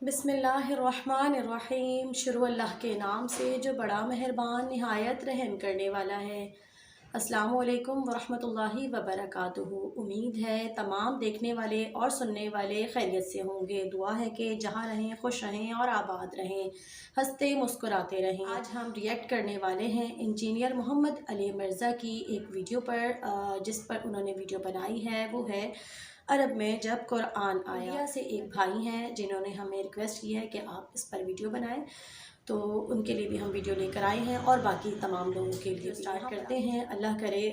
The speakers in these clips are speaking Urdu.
بسم اللہ الرحمن الرحیم، شروع اللہ کے نام سے جو بڑا مہربان نہایت رحم کرنے والا ہے۔ السلام علیکم ورحمۃ اللہ وبرکاتہ۔ امید ہے تمام دیکھنے والے اور سننے والے خیریت سے ہوں گے۔ دعا ہے کہ جہاں رہیں خوش رہیں اور آباد رہیں، ہنستے مسکراتے رہیں۔ آج ہم ریئیکٹ کرنے والے ہیں انجینئر محمد علی مرزا کی ایک ویڈیو پر، جس پر انہوں نے ویڈیو بنائی ہے، وہ ہے عرب میں جب قرآن آیا۔ انڈیا سے ایک بھائی ہیں جنہوں نے ہمیں ریکویسٹ کی ہے کہ آپ اس پر ویڈیو بنائیں، تو ان کے لیے بھی ہم ویڈیو لے کر آئے ہیں اور باقی تمام لوگوں کے لیے اسٹارٹ کرتے ہیں۔ اللہ کرے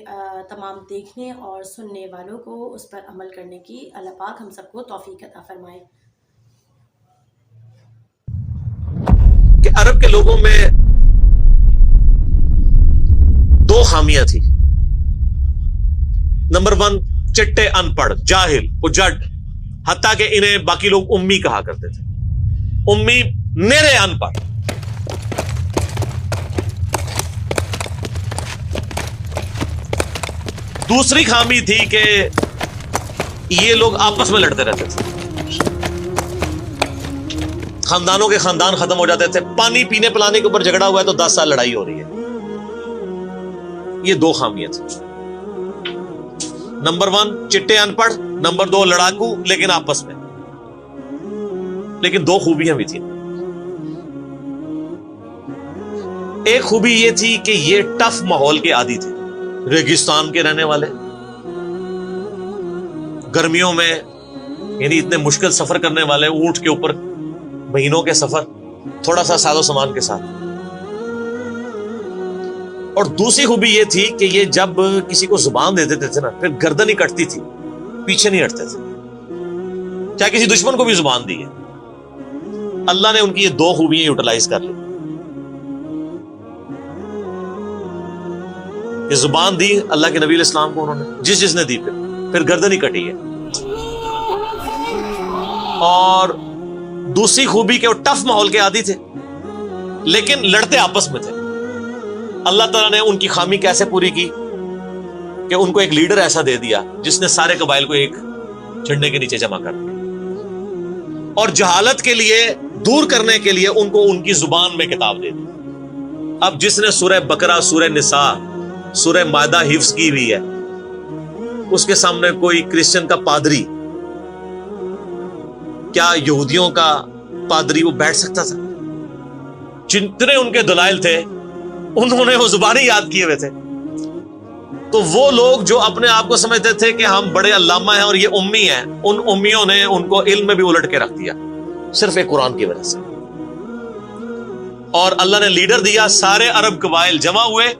تمام دیکھنے اور سننے والوں کو اس پر عمل کرنے کی اللہ پاک ہم سب کو توفیق عطا فرمائے۔ کہ عرب کے لوگوں میں دو خامیاں تھی۔ نمبر 1، چٹے ان پڑھ، جاہل، اجڈ، حتیٰ کہ انہیں باقی لوگ امی کہا کرتے تھے۔ امی نیرے ان پڑھ۔ دوسری خامی تھی کہ یہ لوگ آپس میں لڑتے رہتے تھے، خاندانوں کے خاندان ختم ہو جاتے تھے۔ پانی پینے پلانے کے اوپر جھگڑا ہوا ہے تو 10 سال لڑائی ہو رہی ہے۔ یہ دو خامیاں تھیں۔ نمبر 1، چٹے ان پڑھ، نمبر 2، لڑاکو لیکن آپس میں۔ لیکن دو خوبیاں بھی تھیں۔ ایک خوبی یہ تھی کہ یہ ٹف ماحول کے عادی تھے، ریگستان کے رہنے والے، گرمیوں میں یعنی اتنے مشکل سفر کرنے والے، اونٹ کے اوپر مہینوں کے سفر، تھوڑا سا ساز و سامان کے ساتھ۔ اور دوسری خوبی یہ تھی کہ یہ جب کسی کو زبان دے دیتے تھے نا، پھر گردن ہی کٹتی تھی، پیچھے نہیں ہٹتے تھے، چاہے کسی دشمن کو بھی زبان دی ہے۔ اللہ نے ان کی یہ دو خوبیاں یوٹیلائز کر لی کہ زبان دی اللہ کے نبی علیہ السلام کو، انہوں نے جس نے دی، پھر گردن ہی کٹی ہے۔ اور دوسری خوبی کہ وہ ٹف ماحول کے عادی تھے لیکن لڑتے آپس میں تھے۔ اللہ تعالیٰ نے ان کی خامی کیسے پوری کی کہ ان کو ایک لیڈر ایسا دے دیا جس نے سارے قبائل کو ایک جھنڈے کے نیچے جمع کر دیا، اور جہالت کے لیے دور کرنے کے لیے ان کو ان کی زبان میں کتاب دے دی۔ اب جس نے سورہ بقرہ، سورہ نساء، سورہ مائدہ حفظ کی ہوئی ہے، اس کے سامنے کوئی کرسچن کا پادری، کیا یہودیوں کا پادری وہ بیٹھ سکتا تھا؟ جتنے ان کے دلائل تھے انہوں نے وہ زبانی یاد کیے ہوئے تھے۔ تو وہ لوگ جو اپنے آپ کو سمجھتے تھے کہ ہم بڑے علامہ ہیں اور یہ امی ہیں، ان امیوں نے ان کو علم میں بھی الٹ کے رکھ دیا، صرف ایک قرآن کی وجہ سے۔ اور اللہ نے لیڈر دیا، سارے عرب قبائل جمع ہوئے۔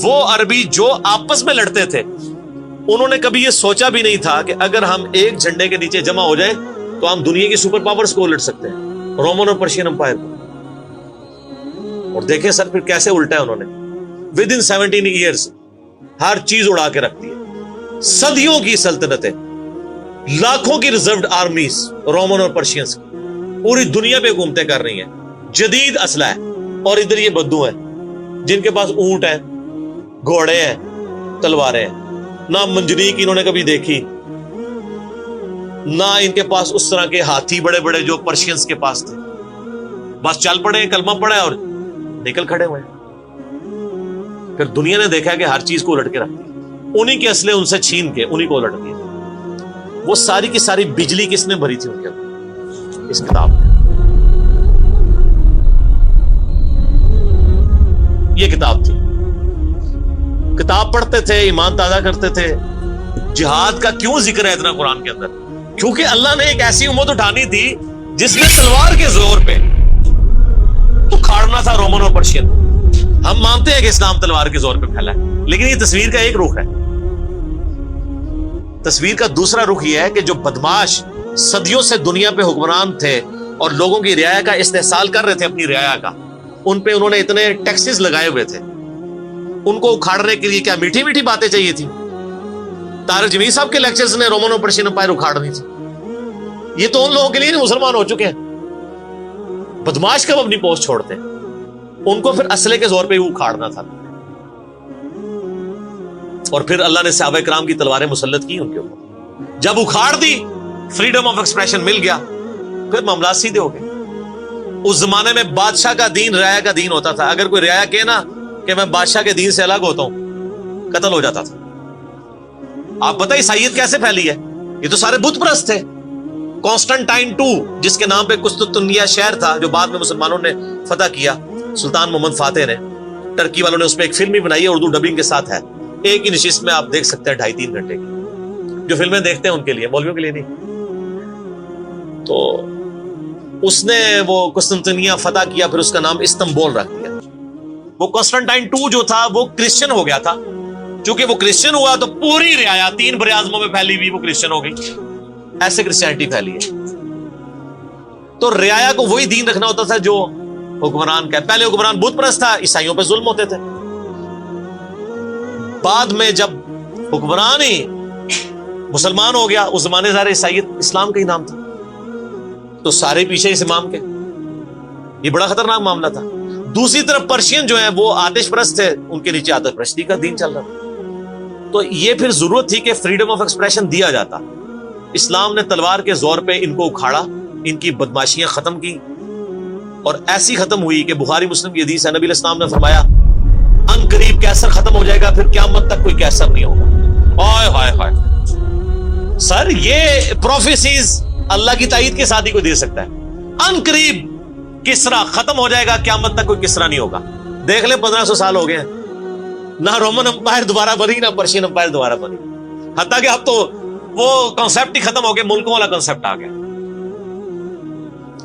وہ عربی جو آپس میں لڑتے تھے، انہوں نے کبھی یہ سوچا بھی نہیں تھا کہ اگر ہم ایک جھنڈے کے نیچے جمع ہو جائے تو ہم دنیا کی سپر پاورز کو الٹ سکتے ہیں، رومن اور پرشین امپائر کو۔ اور دیکھیں سر پھر کیسے الٹا ہے انہوں نے۔ ود ان 17 ایئرز ہر چیز اڑا کے رکھتی ہے۔ صدیوں کی سلطنتیں، لاکھوں کی ریزروڈ آرمیز رومن اور پرشینز کی پوری دنیا پہ حکومتیں کر رہی ہیں، جدید اسلحہ ہے۔ اور ادھر یہ بدو ہیں جن کے پاس اونٹ ہیں، گھوڑے ہیں، تلواریں ہیں، نہ منجنیق انہوں نے کبھی دیکھی، نہ ان کے پاس اس طرح کے ہاتھی بڑے بڑے جو پرشینز کے پاس تھے۔ بس چل پڑے، کلمہ پڑے اور نکل کھڑے ہوئے۔ پھر دنیا نے دیکھا کہ ہر چیز کو الٹ کے رکھ دی، انہی کے اسلحے ان سے چھین کے انہی کو الٹ دیا۔ وہ ساری کی ساری بجلی کس نے بھری تھی ان کے اندر؟ اس کتاب میں۔ یہ کتاب تھی، کتاب پڑھتے تھے، ایمان تازہ کرتے تھے۔ جہاد کا کیوں ذکر ہے اتنا قرآن کے اندر؟ کیونکہ اللہ نے ایک ایسی امت اٹھانی تھی جس نے تلوار کے زور پہ اکھاڑنا تھا رومن اور پرشین۔ ہم مانتے ہیں کہ اسلام تلوار کے زور پہ پھیلا ہے، لیکن یہ تصویر کا ایک رخ ہے۔ تصویر کا دوسرا رخ یہ ہے کہ جو بدماش صدیوں سے دنیا پہ حکمران تھے اور لوگوں کی رعایا کا استحصال کر رہے تھے، اپنی رعایا کا، ان پہ انہوں نے اتنے ٹیکسز لگائے ہوئے تھے، ان کو اکھاڑنے کے لیے کیا میٹھی میٹھی باتیں چاہیے تھی؟ طارق جمیل صاحب کے لیکچرز نے رومن اور پرشین امپائر اکھاڑنی تھی۔ یہ تو ان لوگوں کے لیے نہیں مسلمان ہو چکے ہیں۔ بدماش کب اپنی پوسٹ چھوڑتے ہیں؟ ان کو پھر اسلحے کے زور پہ وہ اکھاڑنا تھا۔ اور پھر اللہ نے صحابہ کرام کی تلواریں مسلط کی ان کے اوپر۔ جب اکھاڑ دی، فریڈم آف ایکسپریشن مل گیا، پھر معاملات سیدھے ہو گئے. اس زمانے میں بادشاہ کا دین رعایا کا دین ہوتا تھا. اگر کوئی رعایا کہے نا کہ میں بادشاہ کے دین سے الگ ہوتا ہوں، قتل ہو جاتا تھا. آپ پتہ عیسائیت کیسے پھیلی ہے؟ یہ تو سارے بت پرست تھے. کانسٹنٹائن II جس کے نام پہ قسطنطنیہ شہر تھا جو بعد میں مسلمانوں نے فتح کیا، سلطان محمد فاتح نے، ٹرکی والوں نے اس پہ ایک فلم بھی بنائی ہے، اردو ڈبنگ کے ساتھ ہے. ایک ہی نشست میں آپ دیکھ سکتے ہیں 2.5-3 گھنٹے کی. جو فلمیں دیکھتے ہیں ان کے لیے، مولویوں کے لیے نہیں. تو اس نے وہ قسطنطنیہ فتح کیا، پھر اس کا نام استنبول رکھ دیا. وہ کانسٹنٹائن II جو تھا وہ کرسچن ہو گیا تھا. چونکہ وہ کرسچن ہوا تو پوری رعایا 3 براعظموں میں پھیلی ہوئی وہ کرسچن ہو گئی. ایسے کرسچینٹی پھیلی ہے. تو رعایا کو وہی دین رکھنا ہوتا تھا جو حکمران کا. پہلے حکمران بت پرست تھا، عیسائیوں پہ ظلم ہوتے تھے. بعد میں جب حکمران ہی مسلمان ہو گیا، اس زمانے ظاہر عیسائیت اسلام کا ہی نام تھا، تو سارے پیچھے اس امام کے. یہ بڑا خطرناک معاملہ تھا. دوسری طرف پرشین جو ہیں وہ آتش پرست تھے، ان کے نیچے آتش پرستی کا دین چل رہا تھا. تو یہ پھر ضرورت تھی کہ فریڈم آف ایکسپریشن دیا جاتا. اسلام نے تلوار کے زور پہ ان کو اکھاڑا، ان کی بدماشیاں ختم کی، اور ایسی ختم ہوئی کہ بخاری مسلم کی حدیث ہے، نبی علیہ السلام نے فرمایا ان قریب کیسر ختم ہو جائے گا، پھر قیامت تک کوئی کیسر نہیں ہوگا. ہائے ہائے ہائے سر، یہ پروفیسیز اللہ کی تائید کے ساتھ ہی کوئی دے سکتا ہے. ان قریب کسرا ختم ہو جائے گا، قیامت تک کوئی کسرا نہیں ہوگا. دیکھ لیں 1500 سال ہو گئے ہیں، نہ رومن امپائر دوبارہ بنی، نہ پرشین امپائر دوبارہ بنی. حتیٰ کہ اب تو وہ کنسپٹ ہی ختم ہو گیا، ملکوں والا کنسپٹ آ گیا.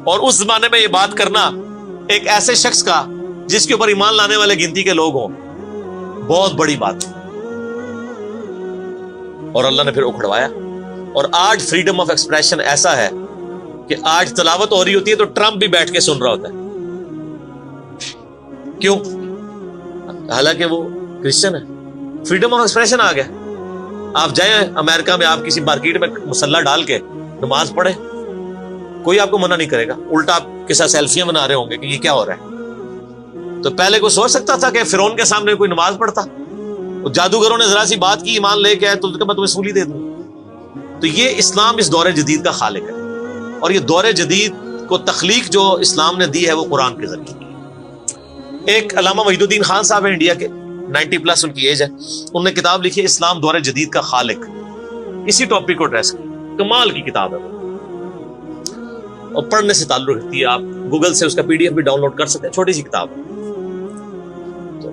اور اس زمانے میں یہ بات کرنا ایک ایسے شخص کا جس کے اوپر ایمان لانے والے گنتی کے لوگ ہوں، بہت بڑی بات. اور اللہ نے پھر اکھڑوایا. اور آج فریڈم آف ایکسپریشن ایسا ہے کہ آج تلاوت ہو رہی ہوتی ہے تو ٹرمپ بھی بیٹھ کے سن رہا ہوتا ہے. کیوں؟ حالانکہ وہ کرسچن ہے. فریڈم آف ایکسپریشن آ گیا. آپ جائیں امریکہ میں، آپ کسی مارکیٹ میں مسلح ڈال کے نماز پڑھیں، کوئی آپ کو منع نہیں کرے گا. الٹا آپ کے ساتھ سیلفیاں بنا رہے ہوں گے کہ یہ کیا ہو رہا ہے. تو پہلے کوئی سوچ سکتا تھا کہ فرعون کے سامنے کوئی نماز پڑھتا؟ جادوگروں نے ذرا سی بات کی، ایمان لے کے آئے تو میں تمہیں سولی دے دوں. تو یہ اسلام اس دور جدید کا خالق ہے. اور یہ دور جدید کو تخلیق جو اسلام نے دی ہے وہ قرآن کے ذریعے کی. ایک علامہ وحید الدین خان صاحب ہیں انڈیا کے، 90+ ان کی ایج ہے. انہوں نے کتاب لکھی ہے اسلام دور جدید کا خالق. اسی ٹاپک کو ایڈریس کی، کمال کی کتاب ہے وہ، اور پڑھنے سے تعلق رکھتی ہے. آپ گوگل سے اس کا PDF بھی ڈاؤن لوڈ کر سکتے ہیں، چھوٹی سی کتاب ہے. تو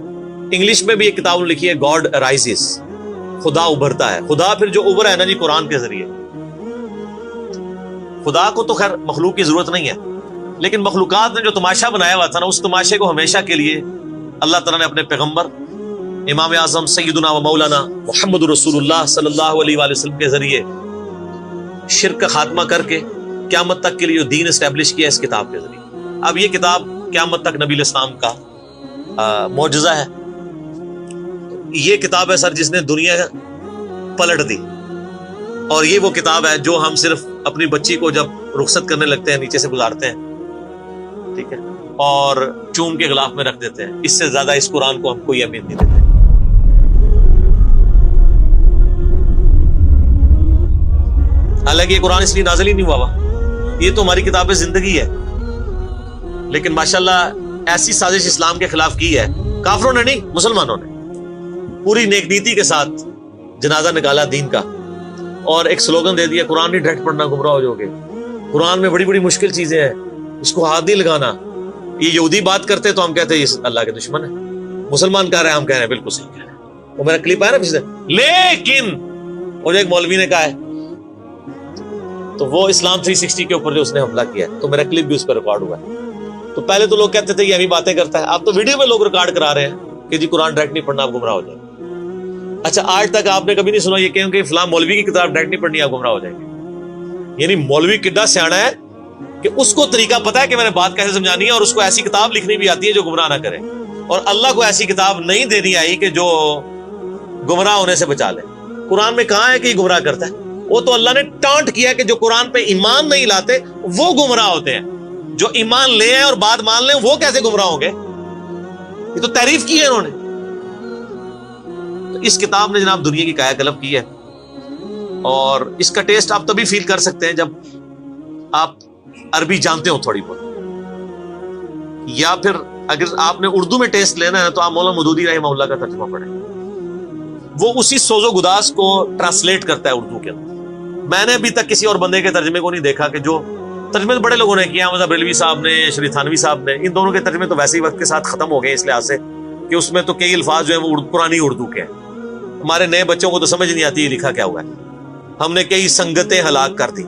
انگلش میں بھی ایک کتاب لکھی ہے گاڈ ارائزز، خدا ابھرتا ہے. خدا پھر جو ابھرا ہے نا جی قرآن کے ذریعے. خدا کو تو خیر مخلوق کی ضرورت نہیں ہے، لیکن مخلوقات نے جو تماشا بنایا ہوا تھا نا، اس تماشے کو ہمیشہ کے لیے اللہ تعالیٰ نے اپنے پیغمبر امام اعظم سیدنا و مولانا محمد رسول اللہ صلی اللہ علیہ وآلہ وسلم کے ذریعے شرک کا خاتمہ کر کے قیامت تک کے لیے جو دین اسٹیبلش کیا اس کتاب کے ذریعے. اب یہ کتاب قیامت تک نبی علیہ السلام کا معجزہ ہے. یہ کتاب ہے سر جس نے دنیا پلٹ دی. اور یہ وہ کتاب ہے جو ہم صرف اپنی بچی کو جب رخصت کرنے لگتے ہیں نیچے سے گزارتے ہیں، ٹھیک ہے، اور چوم کے غلاف میں رکھ دیتے ہیں. اس سے زیادہ اس قرآن کو ہم کوئی اہمیت نہیں دیتے. حالانکہ یہ قرآن اس لیے نازل ہی نہیں ہوا، یہ تو ہماری کتاب زندگی ہے. لیکن ماشاءاللہ ایسی سازش اسلام کے خلاف کی ہے، کافروں نے نہیں، مسلمانوں نے پوری نیک نیتی کے ساتھ جنازہ نکالا دین کا، اور ایک سلوگن دے دیا قرآن نہیں ڈھٹ پڑھنا گمراہ ہو جاؤ گے. قرآن میں بڑی بڑی مشکل چیزیں ہیں، اس کو ہاتھ نہیں لگانا. یہ یہودی بات کرتے تو ہم کہتے ہیں یہ اللہ کے دشمن ہے. مسلمان کہہ رہے ہیں، ہم کہہ رہے ہیں بالکل صحیح کہہ رہے ہیں. وہ میرا کلپ آیا نا پچھلے، لیکن اور ایک مولوی نے کہا ہے تو وہ اسلام 360 کے اوپر جو اس نے حملہ کیا ہے، تو میرا کلپ بھی اس پہ ریکارڈ ہوا ہے. تو پہلے تو لوگ کہتے تھے یہ ابھی باتیں کرتا ہے، اب تو ویڈیو میں لوگ ریکارڈ کرا رہے ہیں کہ جی قرآن ڈائریکٹ نہیں پڑھنا آپ گمراہ ہو جائیں گے. اچھا آج تک آپ نے کبھی نہیں سنا یہ کہ فلاں مولوی کی کتاب ڈائریکٹ نہیں پڑھنی آپ گمراہ ہو جائیں گے. یعنی مولوی کڈا سیاڑا ہے کہ اس کو طریقہ پتا ہے کہ میں نے بات کیسے سمجھانی ہے، اور اس کو ایسی کتاب لکھنی بھی آتی ہے جو گمراہ نہ کرے. اور اللہ کو ایسی کتاب نہیں دینی آئی کہ جو گمراہ ہونے سے بچا لے. قرآن میں کہاں ہے کہ یہ گمراہ کرتا ہے؟ وہ تو اللہ نے ٹانٹ کیا کہ جو قرآن پہ ایمان نہیں لاتے وہ گمراہ ہوتے ہیں، جو ایمان لے ہیں اور بات مان لیں وہ کیسے گمراہ ہوں گے؟ یہ تو تعریف کی ہے انہوں نے. تو اس کتاب نے جناب دنیا کی کایا کلب کی ہے، اور اس کا ٹیسٹ آپ تبھی فیل کر سکتے ہیں جب آپ عربی جانتے ہو تھوڑی بہت, یا پھر اگر آپ نے اردو میں ٹیسٹ لینا ہے تو آپ مولانا مودودی رحمہ اللہ کا ترجمہ پڑھیں, وہ اسی سوز و گداز کو ٹرانسلیٹ کرتا ہے اردو کے اندر. میں نے ابھی تک کسی اور بندے کے ترجمے کو نہیں دیکھا کہ جو ترجمے تو بڑے لوگوں نے کیا, مذہب بریلوی صاحب نے, شری تھانوی صاحب نے, ان دونوں کے ترجمے تو ویسے ہی وقت کے ساتھ ختم ہو گئے اس لحاظ سے کہ اس میں تو کئی الفاظ جو ہیں وہ پرانی اردو کے ہیں. ہمارے نئے بچوں کو تو سمجھ نہیں آتی یہ لکھا کیا ہوا ہے. ہم نے کئی سنگتیں ہلاک کر دی.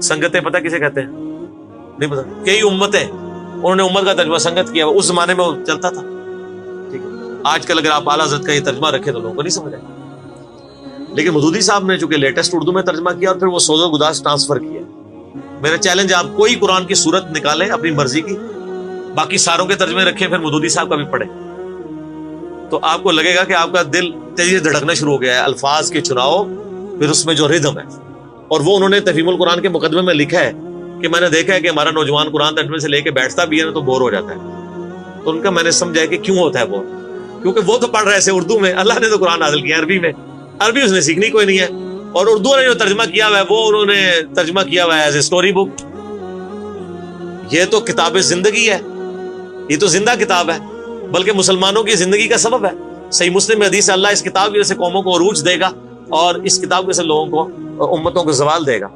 سنگتیں پتہ کسے کہتے ہیں؟ نہیں پتا. کئی امتیں, انہوں نے امت کا ترجمہ سنگت کیا, اس زمانے میں وہ چلتا تھا. ٹھیک ہے, آج کل اگر آپ اعلیٰ حضرت کا یہ ترجمہ رکھے تو لوگوں کو نہیں سمجھ آئے. لیکن مودودی صاحب نے چونکہ لیٹسٹ اردو میں ترجمہ کیا اور پھر وہ سوز و گداز ٹرانسفر کیا. میرا چیلنج, آپ کوئی قرآن کی صورت نکالیں اپنی مرضی کی, باقی ساروں کے ترجمے رکھیں, پھر مودودی صاحب کا بھی پڑھیں, تو آپ کو لگے گا کہ آپ کا دل تیزی سے دھڑکنا شروع ہو گیا ہے. الفاظ کے چناؤ, پھر اس میں جو ردم ہے, اور وہ انہوں نے تفہیم القرآن کے مقدمے میں لکھا ہے کہ میں نے دیکھا ہے کہ ہمارا نوجوان قرآن ترجمے سے لے کے بیٹھتا بھی ہے نا تو بور ہو جاتا ہے. تو ان کا میں نے سمجھا کہ کیوں ہوتا ہے بور, کیونکہ وہ تو پڑھ رہے تھے اردو میں, اللہ نے تو قرآن نازل کیا عربی میں, عربی اس نے سیکھنی کوئی نہیں ہے, اور اردو نے جو ترجمہ کیا ہوا ہے وہ انہوں نے ترجمہ کیا ہوا ہے ایز اے اسٹوری بک. یہ تو کتاب زندگی ہے, یہ تو زندہ کتاب ہے, بلکہ مسلمانوں کی زندگی کا سبب ہے. صحیح مسلم میں حدیث ہے, اللہ اس کتاب کی وجہ سے قوموں کو عروج دے گا اور اس کتاب کی وجہ سے لوگوں کو, امتوں کو زوال دے گا.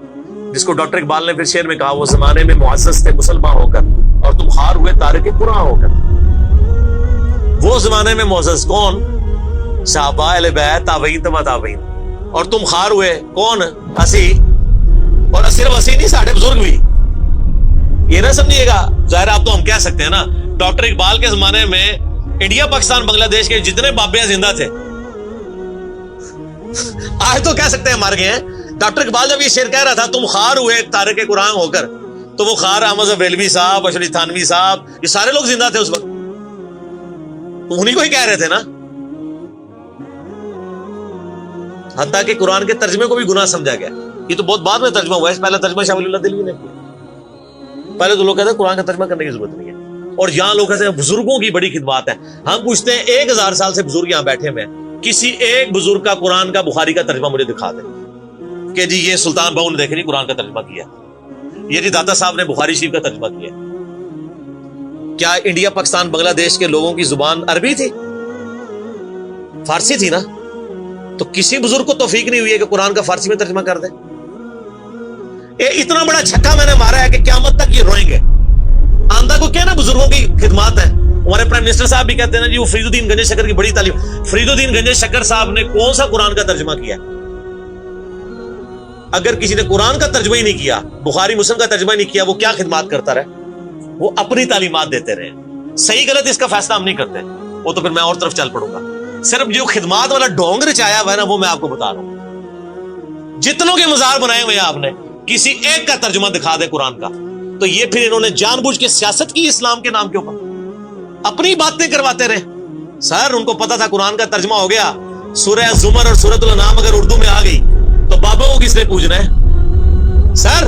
جس کو ڈاکٹر اقبال نے پھر شعر میں کہا, وہ زمانے میں معزز تھے مسلمان ہو کر اور تم خار ہوئے تارک قرآن ہو کر. وہ زمانے میں معزز کون؟ صحابہ اہل بیت تابعین تبع تابعین, اور تم خار ہوئے کون؟ اسی, اور صرف اسی نہیں, ساڑھے بزرگ بھی. یہ نہ سمجھیے گا, ظاہر آپ تو ہم کہہ سکتے ہیں نا, ڈاکٹر اقبال کے زمانے میں انڈیا پاکستان بنگلہ دیش کے جتنے بابے زندہ تھے, آج تو کہہ سکتے ہیں مر گئے ہیں. ڈاکٹر اقبال جب یہ شعر کہہ رہا تھا تم خار ہوئے تارک قرآن ہو کر, تو وہ خار احمد بریلوی صاحب, اشرف تھانوی صاحب, یہ سارے لوگ زندہ تھے اس وقت, تو انہی کو ہی کہہ رہے تھے نا. حتیٰ کہ قرآن کے ترجمے کو بھی گناہ سمجھا گیا. یہ تو بہت بعد میں ترجمہ ہوا ہے, پہلا ترجمہ شاہ ولی اللہ دہلوی نے کیا. پہلے تو لوگ کہتے ہیں قرآن کا ترجمہ کرنے کی ضرورت نہیں ہے, اور یہاں لوگ کہتے ہیں بزرگوں کی بڑی خدمات ہیں. ہم پوچھتے ہیں 1000 سال سے بزرگ یہاں بیٹھے ہوئے ہیں, کسی ایک بزرگ کا قرآن کا بخاری کا ترجمہ مجھے دکھا دیں کہ جی یہ سلطان بہو نے دیکھے نہیں قرآن کا ترجمہ کیا, یہ جی داتا صاحب نے بخاری شریف کا ترجمہ کیا. کیا انڈیا پاکستان بنگلہ دیش کے لوگوں کی زبان عربی تھی؟ فارسی تھی نا. تو کسی بزرگ کو توفیق نہیں ہوئی ہے کہ قرآن کا فارسی میں ترجمہ کر دے. اتنا بڑا چھکا میں نے مارا ہے کہ قیامت تک یہ روئیں گے. آندہ کو کیا نا بزرگوں کی خدمات ہیں. ہمارے پرائم منسٹر صاحب بھی کہتے ہیں نا جی وہ فرید الدین گنج شکر کی بڑی تعلیم. فرید الدین گنج شکر صاحب نے کون سا قرآن کا ترجمہ کیا؟ اگر کسی نے قرآن کا ترجمہ ہی نہیں کیا, بخاری مسلم کا ترجمہ ہی نہیں کیا, وہ کیا خدمات کرتا رہے؟ وہ اپنی تعلیمات دیتے رہے. صحیح غلط اس کا فیصلہ ہم نہیں کرتے, وہ تو پھر میں اور طرف چل پڑوں گا. صرف جو خدمات والا ڈونگ رچایا ہوا ہے نا وہ میں آپ کو بتا رہا ہوں. جتنوں کے مزار بنائے ہوئے ہیں آپ نے, کسی ایک کا ترجمہ دکھا دے قرآن کا, تو یہ پھر انہوں نے جان بوجھ کے سیاست کی اسلام کے نام کے اوپر, اپنی باتیں کرواتے رہے. سر ان کو پتا تھا قرآن کا ترجمہ ہو گیا, سورہ زمر اور سورۃ الانعام اگر اردو میں آ گئی تو بابا کو کس نے پوچھنا ہے؟ سر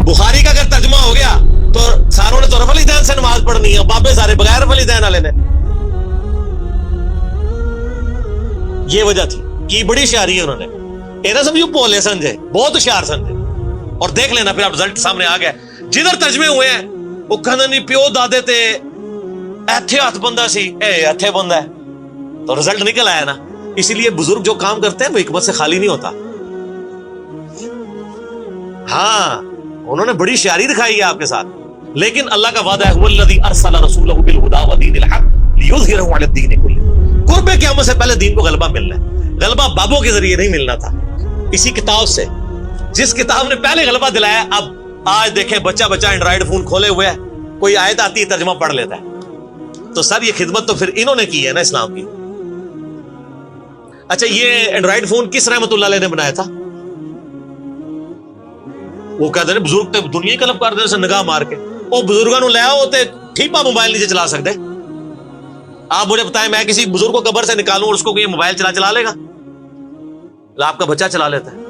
بخاری کا اگر ترجمہ ہو گیا تو ساروں نے تو رفع الیدین سے نماز پڑھنی ہے, بابے سارے بغیر رفع الیدین والے نے. یہ وجہ تھی کہ بڑی ہوشیاری ہے انہوں نے. اینا سمجھو پولے سمجھے, بہت ہوشیار سمجھے. اور دیکھ لینا پھر اب رزلٹ سامنے آ گیا. جدھر ترجمے ہوئے ہیں وہ کہنا نہیں پیو دادے تے ایتھے ہاتھ بندہ سی, اے ایتھے بندہ ہے, تو رزلٹ نکل آیا نا. اسی لیے بزرگ جو کام کرتے ہیں وہ حکمت سے خالی نہیں ہوتا. ہاں انہوں نے بڑی ہوشیاری دکھائی ہے آپ کے ساتھ, لیکن اللہ کا وعدہ ہے هو الذی ارسل رسولہ بالہدی ودین الحق لیظہرہ علی الدین کلہ. قرب قیامت سے پہلے دین کو غلبہ ملنا ہے. غلبہ بابوں کے ذریعے نہیں ملنا تھا, اسی کتاب سے, جس کتاب نے پہلے غلبہ دلایا. اب آج دیکھیں بچہ اینڈرائیڈ فون کھولے ہوئے ہے, کوئی آیت آتی ہے ترجمہ پڑھ لیتا ہے. تو سر یہ خدمت تو پھر انہوں نے کی ہے نا اسلام کی. اچھا یہ اینڈرائیڈ فون کس رحمت اللہ علیہ نے بنایا تھا؟ وہ کہتے ہیں بزرگ تے دنیا ہی کلب کر دے سے نگاہ مار کے. وہ بزرگوں نو لے آؤ تے ٹھیپا موبائل نیچے چلا سکتے. آپ مجھے بتائیں میں کسی بزرگ کو قبر سے نکالوں اور اس کو یہ موبائل چلا لے گا؟ آپ کا بچہ چلا لیتا ہے.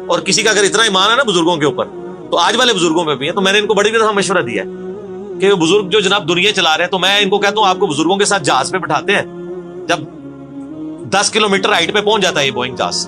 اور کسی کا اگر اتنا ایمان ہے نا بزرگوں کے اوپر, تو آج والے بزرگوں پہ بھی ہے. تو میں نے ان کو بڑی دفعہ مشورہ دیا ہے کہ بزرگ جو جناب دنیا چلا رہے ہیں, تو میں ان کو کہتا ہوں آپ کو بزرگوں کے ساتھ جہاز پہ بٹھاتے ہیں, جب 10 کلومیٹر ہائٹ پہ پہنچ جاتا ہے یہ بوئنگ جہاز,